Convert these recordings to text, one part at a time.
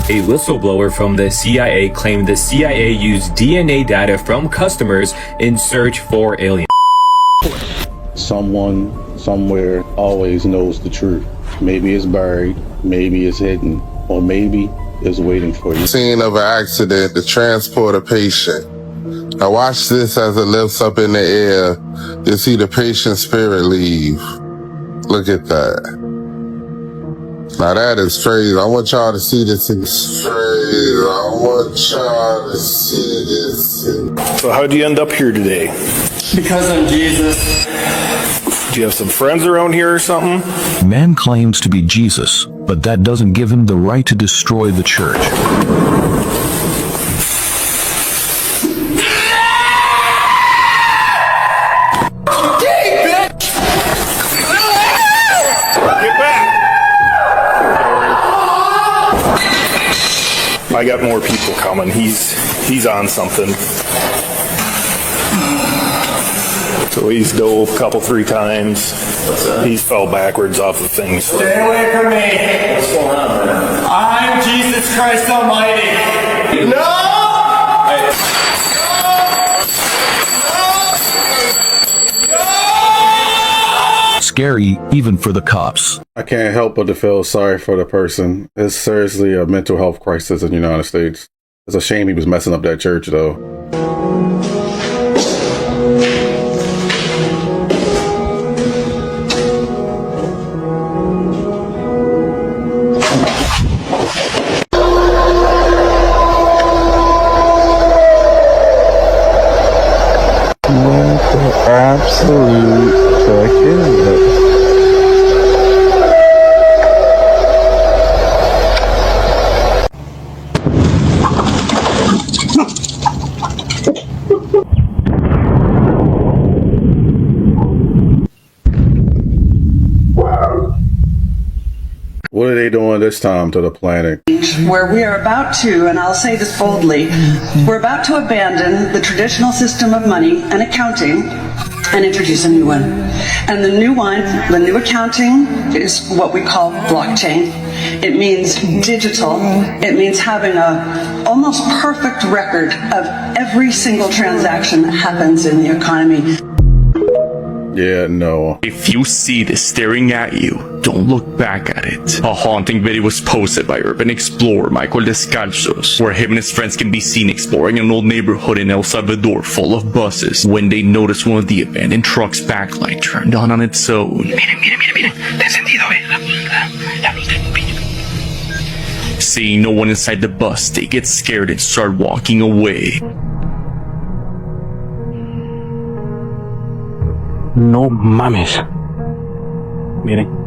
A whistleblower from the CIA claimed the CIA used DNA data from customers in search for aliens. Someone, somewhere, always knows the truth. Maybe it's buried, maybe it's hidden, or maybe it's waiting for you. Scene of an accident to transport a patient. Now watch this as it lifts up in the air. You see the patient's spirit leave. Look at that. Now that is crazy. I want y'all to see this. It's crazy. I want y'all to see this. So how'd you end up here today? Because I'm Jesus. Do you have some friends around here or something? Man claims to be Jesus, but that doesn't give him the right to destroy the church. I got more people coming. He's on something. So he's dove a couple, 3 times. He's fell backwards off the thing. So. Stay away from me. What's going on, man? I'm Jesus Christ Almighty. No! Scary, even for the cops. I can't help but to feel sorry for the person. It's seriously a mental health crisis in the United States. It's a shame he was messing up that church, though. Absolute fucking What are they doing this time to the planet? Where we are about to, and I'll say this boldly, we're about to abandon the traditional system of money and accounting and introduce a new one. And the new one, the new accounting, is what we call blockchain. It means digital. It means having a almost perfect record of every single transaction that happens in the economy. Yeah, no. If you see this staring at you, don't look back at it. A haunting video was posted by urban explorer Michael Descalzos, where him and his friends can be seen exploring an old neighborhood in El Salvador full of buses when they notice one of the abandoned truck's backlight turned on its own. Miren. Seeing no one inside the bus, they get scared and start walking away. No mames. Miren.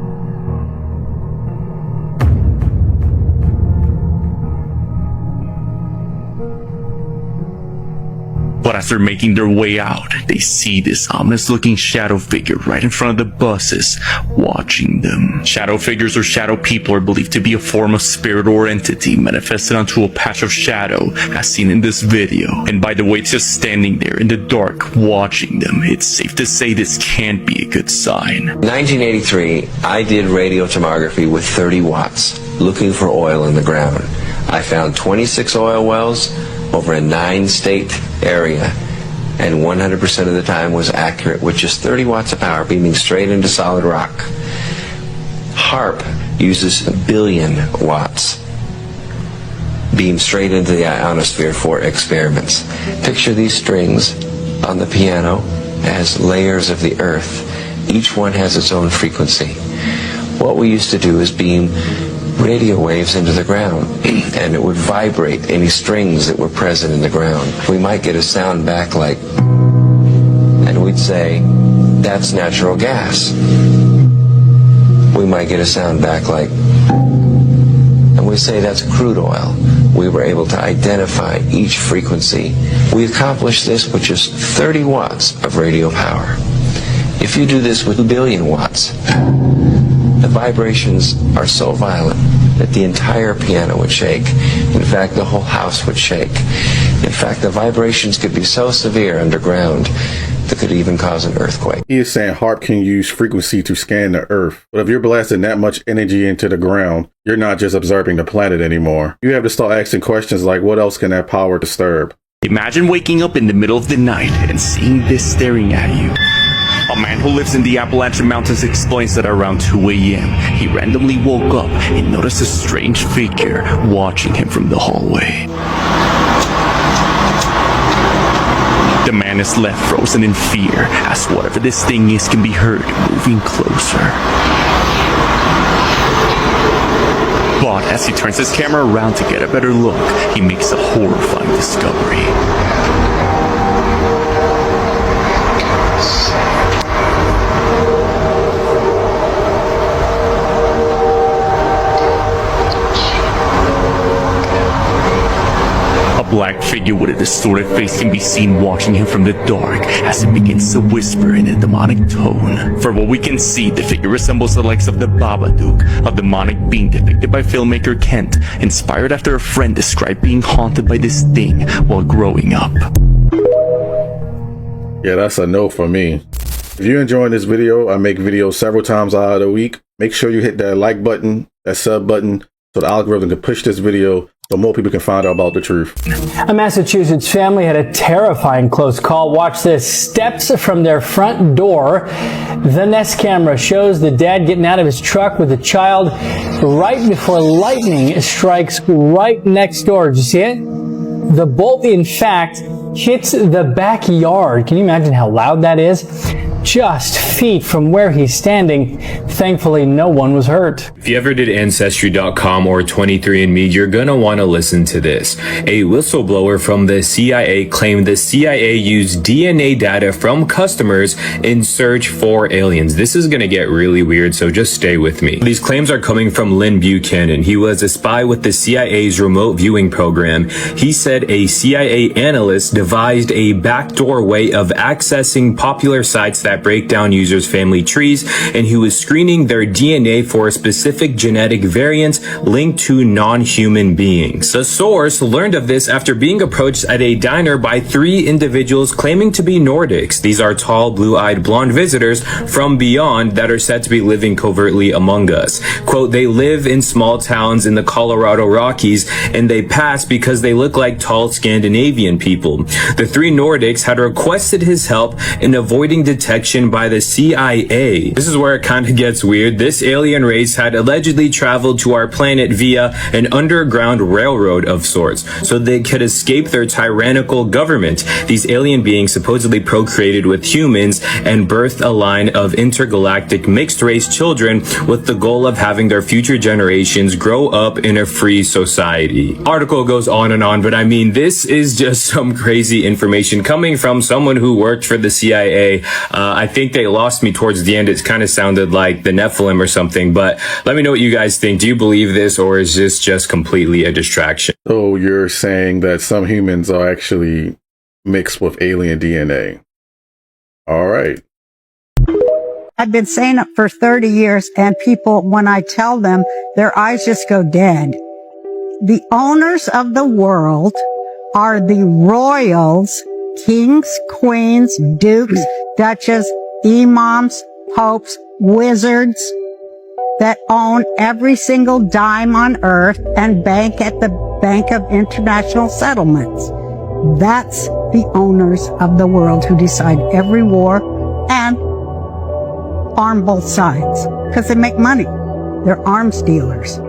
But as they're making their way out, they see this ominous-looking shadow figure right in front of the buses, watching them. Shadow figures or shadow people are believed to be a form of spirit or entity manifested onto a patch of shadow, as seen in this video. And by the way, it's just standing there in the dark, watching them. It's safe to say this can't be a good sign. In 1983, I did radiotomography with 30 watts, looking for oil in the ground. I found 26 oil wells over a 9-state area, and 100% of the time was accurate with just 30 watts of power beaming straight into solid rock. HARP uses 1 billion watts beamed straight into the ionosphere for experiments. Picture these strings on the piano as layers of the earth. Each one has its own frequency. What we used to do is beam radio waves into the ground, and it would vibrate any strings that were present in the ground. We might get a sound back like, and we'd say, that's natural gas. We might get a sound back like, and we say that's crude oil. We were able to identify each frequency. We accomplished this with just 30 watts of radio power. If you do this with 1 billion watts, the vibrations are so violent that the entire piano would shake. In fact, the whole house would shake. In fact, the vibrations could be so severe underground that could even cause an earthquake. He is saying HAARP can use frequency to scan the Earth. But if you're blasting that much energy into the ground, you're not just observing the planet anymore. You have to start asking questions like, what else can that power disturb? Imagine waking up in the middle of the night and seeing this staring at you. A man who lives in the Appalachian Mountains explains that around 2 a.m., he randomly woke up and noticed a strange figure watching him from the hallway. The man is left frozen in fear as whatever this thing is can be heard moving closer. But as he turns his camera around to get a better look, he makes a horrifying discovery. A black figure with a distorted face can be seen watching him from the dark as it begins to whisper in a demonic tone. For what we can see, the figure resembles the likes of the Babadook, a demonic being depicted by filmmaker Kent, inspired after a friend described being haunted by this thing while growing up. Yeah, that's a no for me. If you're enjoying this video, I make videos several times out of the week. Make sure you hit that like button, that sub button, so the algorithm can push this video so more people can find out about the truth. A Massachusetts family had a terrifying close call. Watch this. Steps from their front door. The Nest camera shows the dad getting out of his truck with the child right before lightning strikes right next door. Did you see it? The bolt, in fact, hits the backyard. Can you imagine how loud that is? Just feet from where he's standing. Thankfully, no one was hurt. If you ever did Ancestry.com or 23andMe, you're gonna want to listen to this. A whistleblower from the CIA claimed the CIA used DNA data from customers in search for aliens. This is gonna get really weird, so just stay with me. These claims are coming from Lynn Buchanan. He was a spy with the CIA's remote viewing program. He said a CIA analyst devised a backdoor way of accessing popular sites that break down users' family trees, and he was screening their DNA for a specific genetic variant linked to non-human beings. The source learned of this after being approached at a diner by 3 individuals claiming to be Nordics. These are tall, blue-eyed, blonde visitors from beyond that are said to be living covertly among us. Quote, they live in small towns in the Colorado Rockies, and they pass because they look like tall Scandinavian people. The 3 Nordics had requested his help in avoiding detection by the CIA. This is where it kind of gets weird. This alien race had allegedly traveled to our planet via an underground railroad of sorts, so they could escape their tyrannical government. These alien beings supposedly procreated with humans and birthed a line of intergalactic mixed-race children with the goal of having their future generations grow up in a free society. Article goes on and on, but I mean, this is just some crazy information coming from someone who worked for the CIA. I think they lost me towards the end. It kind of sounded like the Nephilim or something, but let me know what you guys think. Do you believe this, or is this just completely a distraction? So you're saying that some humans are actually mixed with alien DNA. All right. I've been saying it for 30 years, and people, when I tell them, their eyes just go dead. The owners of the world are the royals, kings, queens, dukes, duchess, imams, popes, wizards that own every single dime on earth and bank at the Bank of International Settlements. That's the owners of the world who decide every war and arm both sides because they make money. They're arms dealers.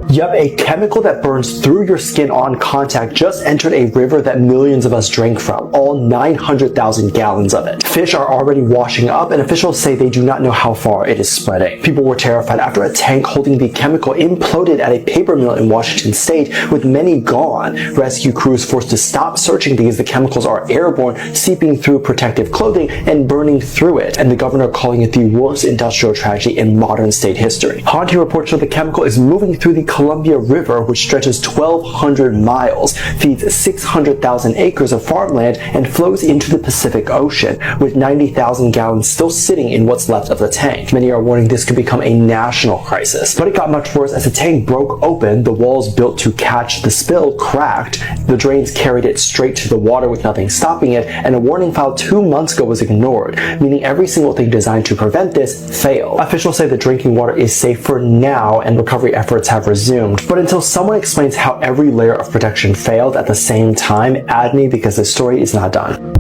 Yup, a chemical that burns through your skin on contact just entered a river that millions of us drank from, all 900,000 gallons of it. Fish are already washing up, and officials say they do not know how far it is spreading. People were terrified after a tank holding the chemical imploded at a paper mill in Washington state, with many gone. Rescue crews forced to stop searching because the chemicals are airborne, seeping through protective clothing and burning through it, and the governor calling it the worst industrial tragedy in modern state history. Haunting reports show the chemical is moving through the Columbia River, which stretches 1,200 miles, feeds 600,000 acres of farmland, and flows into the Pacific Ocean, with 90,000 gallons still sitting in what's left of the tank. Many are warning this could become a national crisis. But it got much worse as the tank broke open, the walls built to catch the spill cracked, the drains carried it straight to the water with nothing stopping it, and a warning filed 2 months ago was ignored, meaning every single thing designed to prevent this failed. Officials say the drinking water is safe for now and recovery efforts have resumed. But until someone explains how every layer of protection failed at the same time, add me because the story is not done.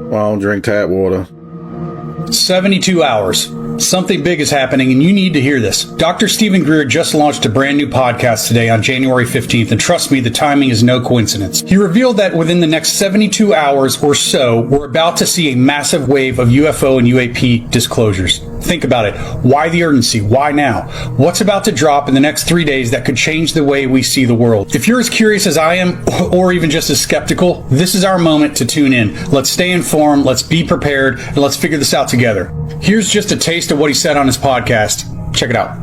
Well, I don't drink tap water. 72 hours. Something big is happening and you need to hear this. Dr. Stephen Greer just launched a brand new podcast today on January 15th, and trust me, the timing is no coincidence. He revealed that within the next 72 hours or so, we're about to see a massive wave of UFO and UAP disclosures. Think about it. Why the urgency? Why now? What's about to drop in the next 3 days that could change the way we see the world? If you're as curious as I am, or even just as skeptical, this is our moment to tune in. Let's stay informed, let's be prepared, and let's figure this out together. Here's just a taste of what he said on his podcast. Check it out.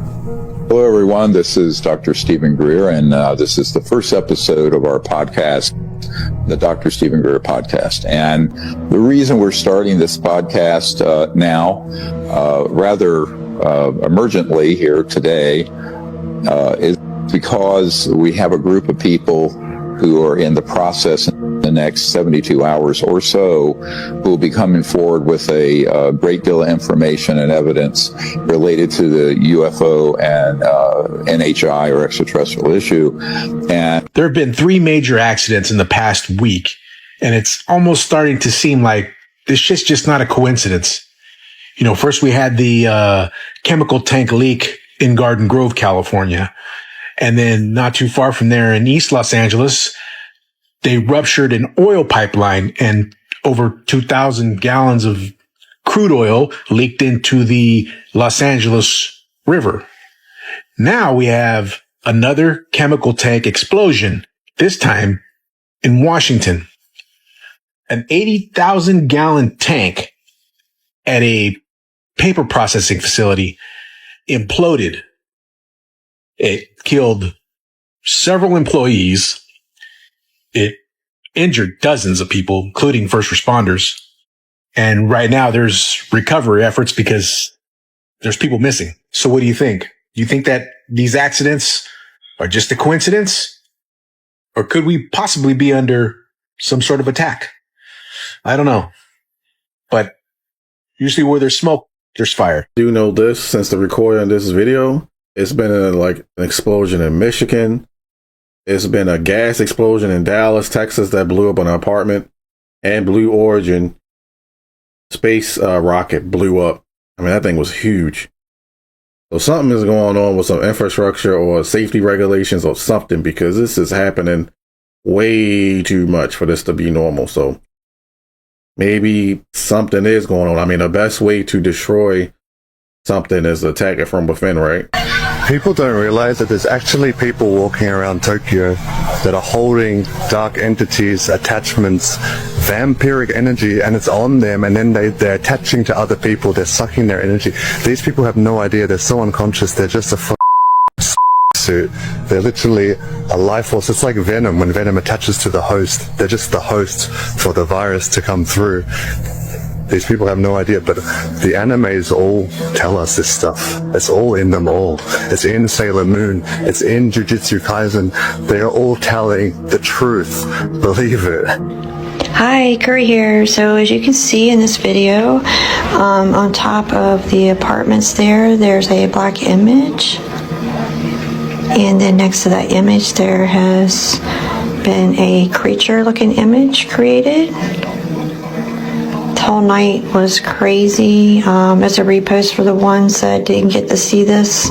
Hello, everyone. This is Dr. Stephen Greer, and this is the first episode of our podcast, the Dr. Stephen Greer podcast. And the reason we're starting this podcast now, rather emergently here today, is because we have a group of people who are in the process in the next 72 hours or so who will be coming forward with a great deal of information and evidence related to the UFO and NHI or extraterrestrial issue. And there have been 3 major accidents in the past week, and it's almost starting to seem like this shit's just not a coincidence. You know, first we had the chemical tank leak in Garden Grove, California. And then not too far from there in East Los Angeles, they ruptured an oil pipeline and over 2,000 gallons of crude oil leaked into the Los Angeles River. Now we have another chemical tank explosion, this time in Washington. An 80,000 gallon tank at a paper processing facility imploded. It killed several employees. It injured dozens of people, including first responders. And right now there's recovery efforts because there's people missing. So what do you think? Do you think that these accidents are just a coincidence? Or could we possibly be under some sort of attack? I don't know. But usually where there's smoke, there's fire. Do you know this? Since the recording of this video, it's been an explosion in Michigan. It's been a gas explosion in Dallas, Texas that blew up an apartment, and Blue Origin space rocket blew up. I mean, that thing was huge. So something is going on with some infrastructure or safety regulations or something, because this is happening way too much for this to be normal. So maybe something is going on. I mean, the best way to destroy something is attack it from within, right? People don't realize that there's actually people walking around Tokyo that are holding dark entities, attachments, vampiric energy, and it's on them, and then they're attaching to other people, they're sucking their energy. These people have no idea, they're so unconscious, they're just a suit. They're literally a life force. It's like Venom. When Venom attaches to the host, they're just the host for the virus to come through. These people have no idea, but the animes all tell us this stuff. It's all in them all. It's in Sailor Moon. It's in Jujutsu Kaisen. They're all telling the truth. Believe it. Hi, Curry here. So as you can see in this video, on top of the apartments there's a black image. And then next to that image there has been a creature-looking image created. Whole night was crazy. As a repost for the ones that didn't get to see this,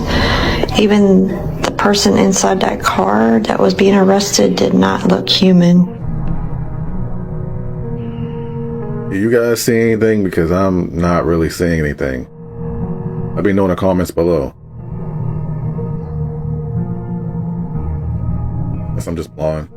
even the person inside that car that was being arrested did not look human. Do you guys see anything? Because I'm not really seeing anything. Let me know in the comments below. Guess I'm just blind.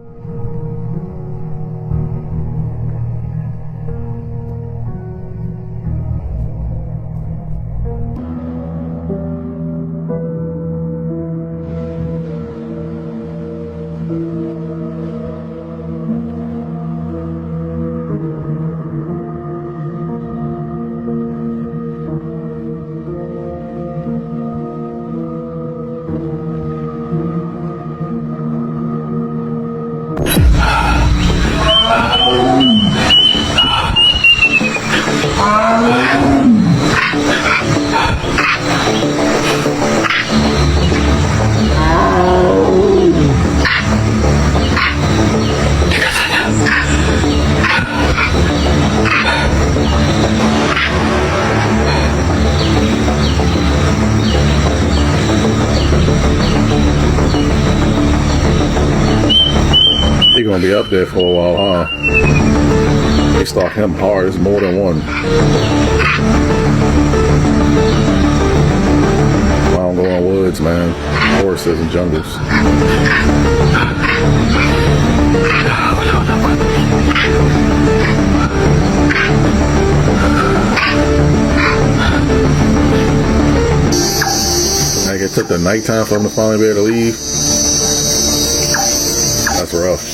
He gonna be up there for a while, huh? They stalk him hard. It's more than one. I don't go in woods, man. Forests and jungles. Like it took the nighttime for him to finally be able to leave. That's rough.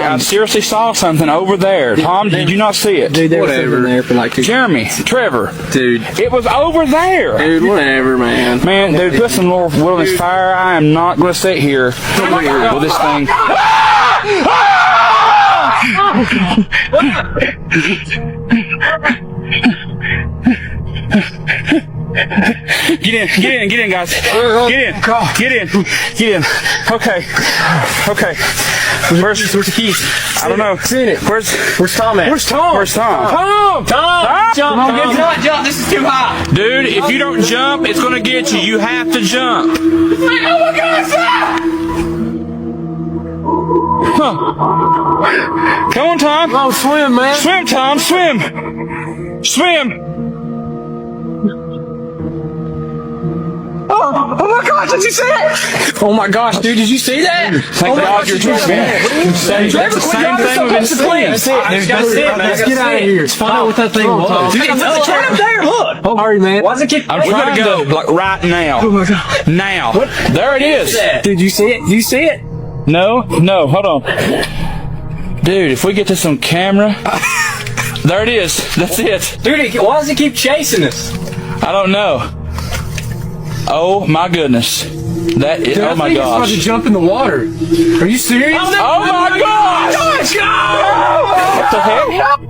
I seriously saw something over there. Tom, did you not see it? Dude, there was something there for like 2 Jeremy, Trevor. Dude. It was over there. Dude, whatever, man. Man, dude, put some Lord Wilderness fire. I am not going to sit here with this thing. Get in, guys. Get in. Okay. Where's the keys? I don't know. Seen it. Where's Tom at? Where's Tom? Tom! Jump! Jump! This is too high. Dude, if you don't jump, it's gonna get you. You have to jump. Oh my God! Stop! Huh. Come on, Tom. Oh, swim, man. Swim, Tom. Swim. Oh my gosh, did you see it? Oh my gosh, dude, did you see that? Thank God you're too bad. That's the same thing we've been seeing. Let's get out of here. Let's find out what that thing was. Dude, it's right up there, look. Oh, hurry, man. Why does it keep... I'm trying to go, like, right now. Oh my God. Now. What? There it is. Did you see it? Do you see it? No, hold on. Dude, if we get this on camera... There it is. That's it. Dude, why does it keep chasing us? I don't know. Oh my goodness. That is, dude, oh my gosh. It's about to jump in the water. Are you serious? Oh my gosh! What the heck?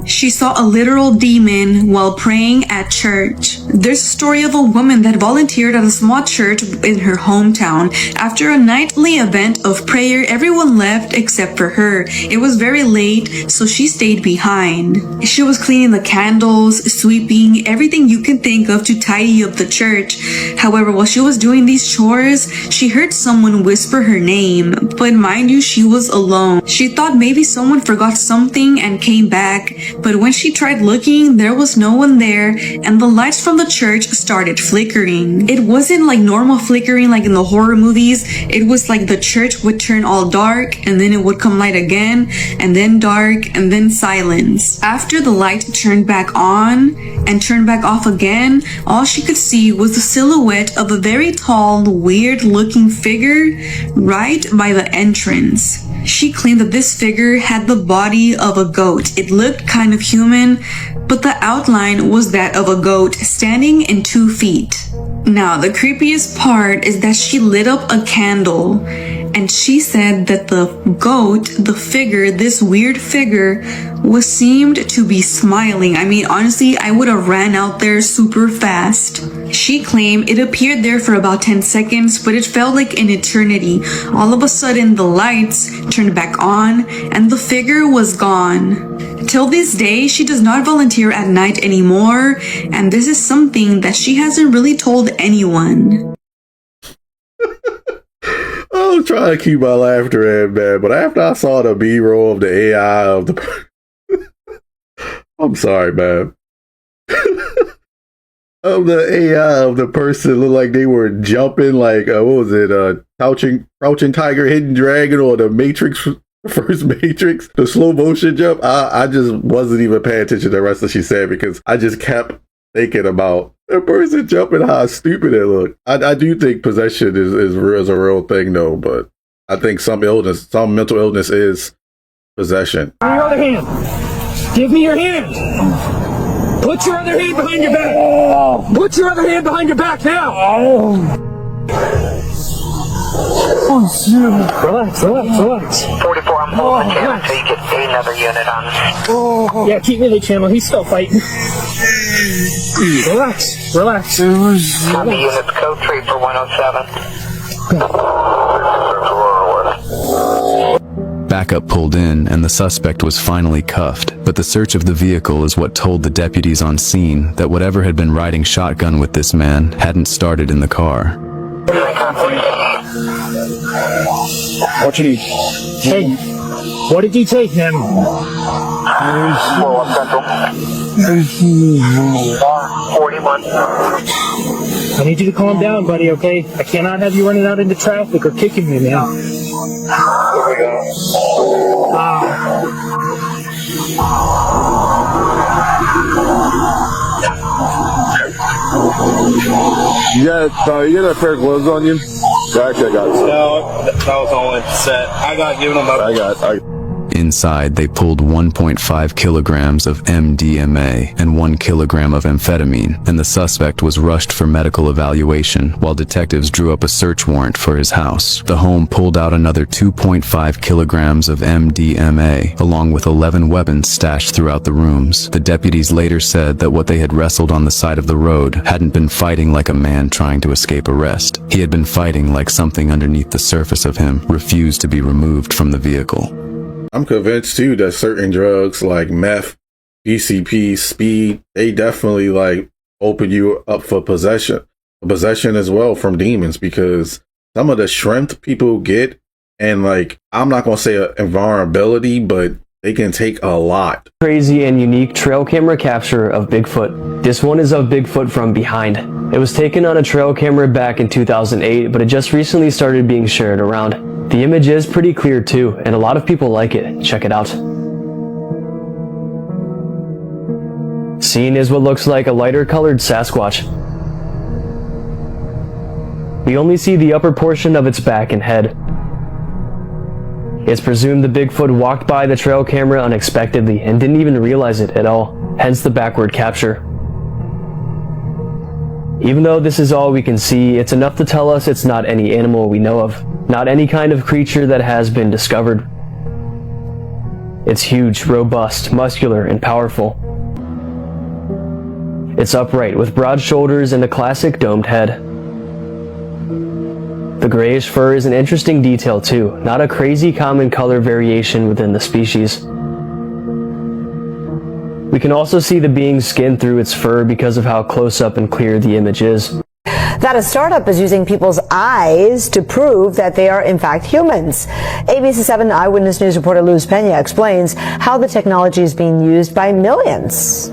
She saw a literal demon while praying at church. There's a story of a woman that volunteered at a small church in her hometown. After a nightly event of prayer, everyone left except for her. It was very late, so she stayed behind. She was cleaning the candles, sweeping, everything you can think of to tidy up the church. However, while she was doing these chores, she heard someone whisper her name. But mind you, she was alone. She thought maybe someone forgot something and came back. But when she tried looking, there was no one there, and the lights from the church started flickering. It wasn't like normal flickering like in the horror movies. It was like the church would turn all dark, and then it would come light again, and then dark, and then silence. After the light turned back on and turned back off again, all she could see was the silhouette of a very tall, weird-looking figure right by the entrance. She claimed that this figure had the body of a goat. It looked kind of human, but the outline was that of a goat standing in 2 feet. Now, the creepiest part is that she lit up a candle, and she said that the goat, the figure, this weird figure, seemed to be smiling. I mean, honestly, I would have ran out there super fast. She claimed it appeared there for about 10 seconds, but it felt like an eternity. All of a sudden, the lights turned back on, and the figure was gone. Till this day, she does not volunteer at night anymore, and this is something that she hasn't really told anyone. I was trying to keep my laughter in, man, but after I saw the B-roll of the AI of the... I'm sorry, man. Of the AI of the person looked like they were jumping like, what was it, Crouching Tiger, Hidden Dragon, or the Matrix first Matrix, the slow motion jump, I just wasn't even paying attention to the rest of what she said because I just kept thinking about the person jumping, how stupid it looked. I do think possession is a real thing though, but I think some mental illness is possession. Your other hand. Give me your hand. Put your other hand behind your back. Put your other hand behind your back now. Relax. 44, I'm holding the channel until you get another unit on. Yeah, keep me the channel. He's still fighting. Relax. On the unit's code 3 for 107. Backup pulled in and the suspect was finally cuffed, but the search of the vehicle is what told the deputies on scene that whatever had been riding shotgun with this man hadn't started in the car. What you need? Hey, what did you take him? 41 Central. 41. I need you to calm down, buddy, okay? I cannot have you running out into traffic or kicking me, man. Here we go. You got a pair of gloves on you? Yeah, actually, I got it. No, that was only set. I got given them up. Inside, they pulled 1.5 kilograms of MDMA and 1 kilogram of amphetamine, and the suspect was rushed for medical evaluation while detectives drew up a search warrant for his house. The home pulled out another 2.5 kilograms of MDMA, along with 11 weapons stashed throughout the rooms. The deputies later said that what they had wrestled on the side of the road hadn't been fighting like a man trying to escape arrest. He had been fighting like something underneath the surface of him refused to be removed from the vehicle. I'm convinced too that certain drugs like meth, PCP, speed, they definitely like open you up for possession as well from demons, because some of the strength people get, and like, I'm not going to say invulnerability, but they can take a lot. Crazy and unique trail camera capture of Bigfoot. This one is of Bigfoot from behind. It was taken on a trail camera back in 2008, but it just recently started being shared around. The image is pretty clear too, and a lot of people like it. Check it out. Seen is what looks like a lighter colored Sasquatch. We only see the upper portion of its back and head. It's presumed the Bigfoot walked by the trail camera unexpectedly and didn't even realize it at all, hence the backward capture. Even though this is all we can see, it's enough to tell us it's not any animal we know of, not any kind of creature that has been discovered. It's huge, robust, muscular, and powerful. It's upright with broad shoulders and a classic domed head. The grayish fur is an interesting detail too, not a crazy common color variation within the species. We can also see the being's skin through its fur because of how close up and clear the image is. That a startup is using people's eyes to prove that they are in fact humans. ABC 7 Eyewitness News reporter Luz Pena explains how the technology is being used by millions.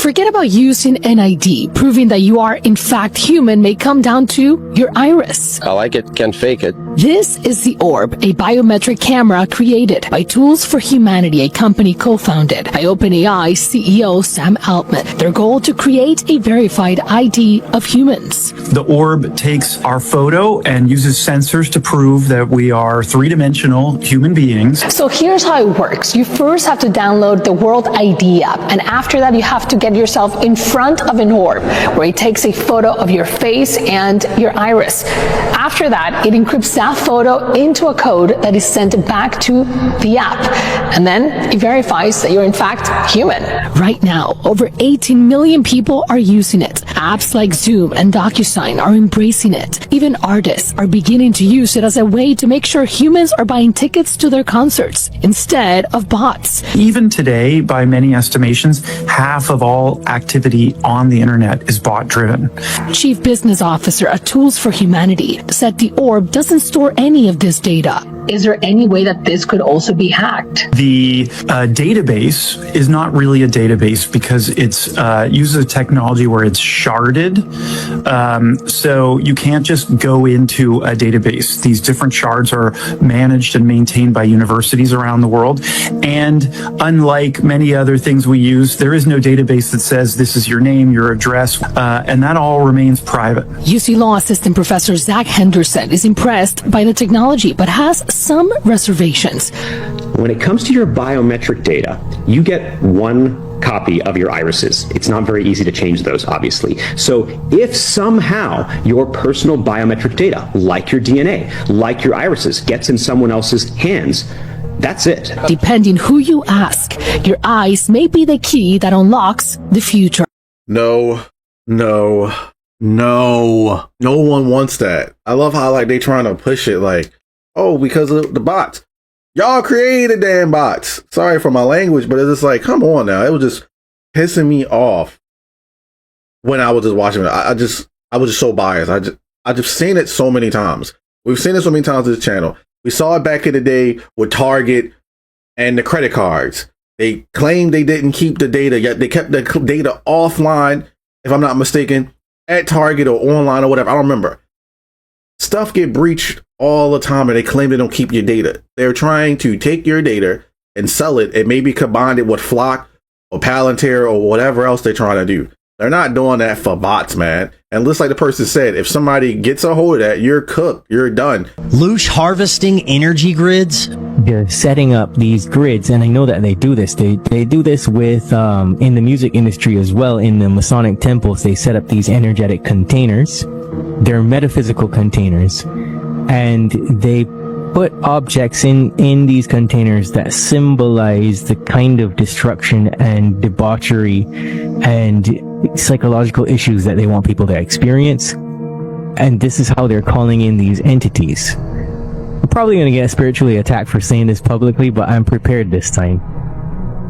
Forget about using an ID. Proving that you are in fact human may come down to your iris. I like it, can't fake it. This is the Orb, a biometric camera created by Tools for Humanity, a company co-founded by OpenAI CEO Sam Altman. Their goal to create a verified ID of humans. The Orb takes our photo and uses sensors to prove that we are three-dimensional human beings. So here's how it works. You first have to download the World ID app, and after that you have to get yourself in front of an orb where it takes a photo of your face and your iris. After that, it encrypts that photo into a code that is sent back to the app, and then it verifies that you're in fact human. Right now, over 18 million people are using it. Apps like Zoom and DocuSign are embracing it. Even artists are beginning to use it as a way to make sure humans are buying tickets to their concerts instead of bots. Even today, by many estimations, half of all activity on the internet is bot-driven. Chief Business Officer at Tools for Humanity said the Orb doesn't store any of this data. Is there any way that this could also be hacked? The database is not really a database because it's uses a technology where it's sharded. So you can't just go into a database. These different shards are managed and maintained by universities around the world. And unlike many other things we use, there is no database that says this is your name, your address, and that all remains private. UC Law Assistant Professor Zach Henderson is impressed by the technology, but has some reservations. When it comes to your biometric data, you get one copy of your irises. It's not very easy to change those, obviously. So if somehow your personal biometric data, like your DNA, like your irises, gets in someone else's hands, that's it. Depending who you ask, your eyes may be the key that unlocks the future. No one wants that. I love how like they trying to push it like, oh, because of the bots. Y'all created damn bots. Sorry for my language, but it's just like, come on now. It was just pissing me off when I was just watching it. I was just so biased. I just seen it so many times. We've seen it so many times on this channel. We saw it back in the day with Target and the credit cards. They claimed they didn't keep the data, yet they kept the data offline, if I'm not mistaken, at Target or online or whatever. I don't remember. Stuff get breached all the time and they claim they don't keep your data. They're trying to take your data and sell it and maybe combine it with Flock or Palantir or whatever else they're trying to do. They're not doing that for bots, man. And just like the person said, if somebody gets a hold of that, you're cooked. You're done. Loosh harvesting energy grids. They're setting up these grids, and I know that they do this. They do this with in the music industry as well. In the Masonic temples, they set up these energetic containers. They're metaphysical containers, and they put objects in these containers that symbolize the kind of destruction and debauchery and psychological issues that they want people to experience. And this is how they're calling in these entities. I'm probably going to get spiritually attacked for saying this publicly, but I'm prepared this time.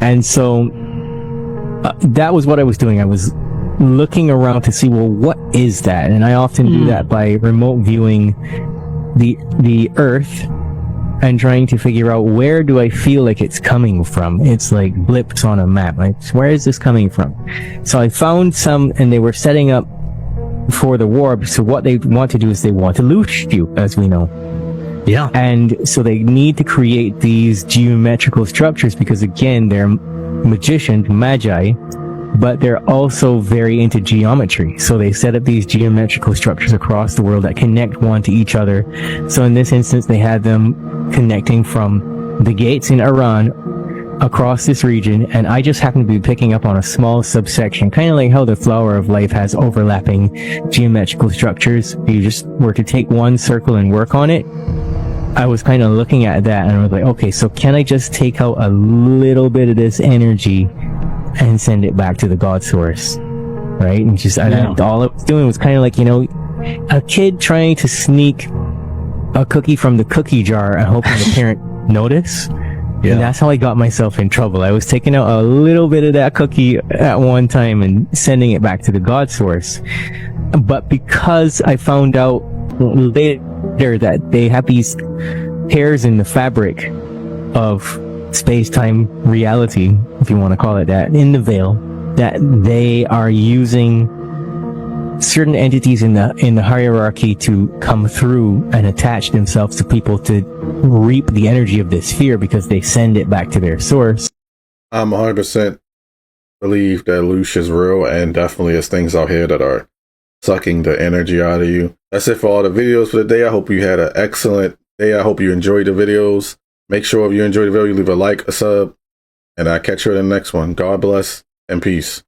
And so that was what I was doing. I was looking around to see, well, what is that? And I often do that by remote viewing the earth and trying to figure out, where do I feel like it's coming from? It's like blips on a map. Like, where is this coming from? So I found some, and they were setting up for the warp. So what they want to do is they want to loosh you, as we know. Yeah. And so they need to create these geometrical structures because, again, they're magicians, magi, but they're also very into geometry. So they set up these geometrical structures across the world that connect one to each other. So in this instance, they had them connecting from the gates in Iran across this region, and I just happened to be picking up on a small subsection, kind of like how the flower of life has overlapping geometrical structures. If you just were to take one circle and work on it, I was kind of looking at that and I was like, okay, so can I just take out a little bit of this energy and send it back to the God source, right? And just all I was doing was kind of like, a kid trying to sneak a cookie from the cookie jar and hoping the parent notice. Yeah. And that's how I got myself in trouble. I was taking out a little bit of that cookie at one time and sending it back to the God source. But because I found out later that they have these tears in the fabric of space-time reality, if you want to call it that, in the veil, that they are using certain entities in the hierarchy to come through and attach themselves to people to reap the energy of this fear because they send it back to their source. I'm 100% believe that loosh is real, and definitely there's things out here that are sucking the energy out of you. That's it for all the videos for the day. I hope you had an excellent day. I hope you enjoyed the videos. Make sure if you enjoyed the video, you leave a like, a sub, and I'll catch you in the next one. God bless and peace.